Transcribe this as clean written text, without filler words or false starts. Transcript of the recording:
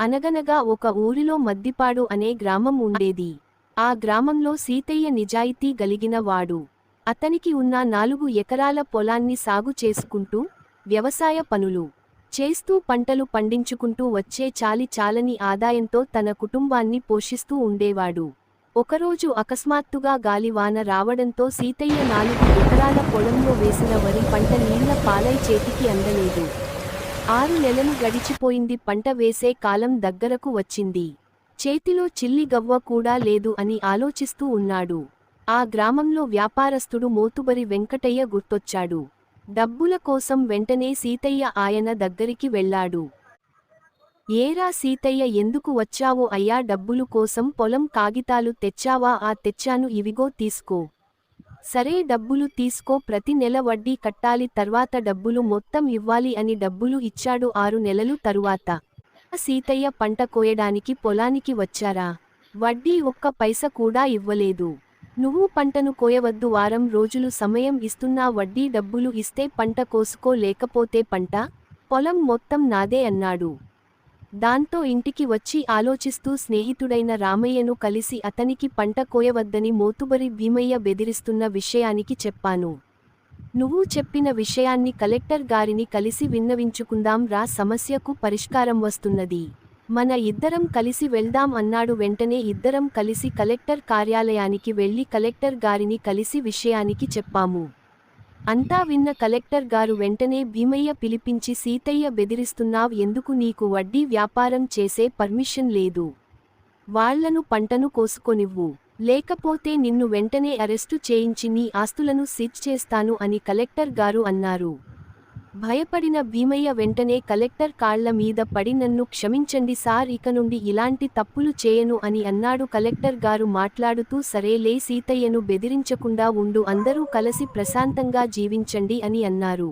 అనగనగా ఒక ఊరిలో మద్దిపాడు అనే గ్రామం ఉండేది. ఆ గ్రామంలో సీతయ్య నిజాయితీ గలిగిన వాడు. అతనికి ఉన్న 4 ఎకరాల పొలాన్ని సాగు చేసుకుంటూ, వ్యవసాయ పనులు చేస్తూ పంటలు పండించుకుంటూ వచ్చే చాలని ఆదాయంతో తన కుటుంబాన్ని పోషిస్తూ ఉండేవాడు. ఒకరోజు అకస్మాత్తుగా గాలివాన రావడంతో సీతయ్య 4 ఎకరాల పొలంలో వేసిన వరి పంట నీళ్ల పాలై చేతికి అందలేదు. 6 నెలలు గడిచిపోయింది. పంట వేసే కాలం దగ్గరకు వచ్చింది. చేతిలో చిల్లి గవ్వ కూడా లేదు అని ఆలోచిస్తూ ఉన్నాడు. ఆ గ్రామంలో వ్యాపారస్తుడు మోతుబరి వెంకటయ్య గుర్తొచ్చాడు. డబ్బుల కోసం వెంటనే సీతయ్య ఆయన దగ్గరికి వెళ్ళాడు. ఏరా సీతయ్య, ఎందుకు వచ్చావో? అయ్యా, డబ్బులు కోసం పొలం కాగితాలు తెచ్చావా? ఆ తెచ్చాను, ఇవిగో తీసుకో. సరే, డబ్బులు తీసుకో, ప్రతి నెల వడ్డీ కట్టాలి, తర్వాత డబ్బులు మొత్తం ఇవ్వాలి అని డబ్బులు ఇచ్చాడు. 6 నెలలు తరువాత సీతయ్య పంట కోయడానికి పొలానికి వచ్చారా? వడ్డీ ఒక్క పైస కూడా ఇవ్వలేదు. నువ్వు పంటను కోయవద్దు, వారం రోజులు సమయం ఇస్తున్నా, వడ్డీ డబ్బులు ఇస్తే పంట కోసుకో, లేకపోతే పంట పొలం మొత్తం నాదే అన్నాడు. దాంతో ఇంటికి వచ్చి ఆలోచిస్తూ స్నేహితుడైన రామయ్యను కలిసి అతనికి పంట కోయవద్దని మోతుబరి భీమయ్య బెదిరిస్తున్న విషయానికి చెప్పాను. నువ్వు చెప్పిన విషయాన్ని కలెక్టర్ గారిని కలిసి విన్నవించుకుందాం రా, సమస్యకు పరిష్కారం వస్తున్నది. మన ఇద్దరం కలిసి వెళ్దాం అన్నాడు. వెంటనే ఇద్దరం కలిసి కలెక్టర్ కార్యాలయానికి వెళ్లి కలెక్టర్ గారిని కలిసి విషయానికి చెప్పాము. అంతా విన్న కలెక్టర్ గారు వెంటనే భీమయ్య పిలిపించి, సీతయ్య బెదిరిస్తున్నావ్ ఎందుకు? నీకు వడ్డీ వ్యాపారం చేసే పర్మిషన్ లేదు. వాళ్లను పంటను కోసుకొనివ్వు, లేకపోతే నిన్ను వెంటనే అరెస్టు చేయించి నీ ఆస్తులను సీజ్ చేస్తాను అని కలెక్టర్ గారు అన్నారు. భయపడిన భీమయ్య వెంటనే కలెక్టర్ కాళ్ల మీద పడి, నన్ను క్షమించండి సార్, ఇక నుండి ఇలాంటి తప్పులు చేయను అని అన్నాడు. కలెక్టర్ గారు మాట్లాడుతూ, సరేలే, సీతయ్యను బెదిరించకుండా ఉండు, అందరూ కలిసి ప్రశాంతంగా జీవించండి అని అన్నారు.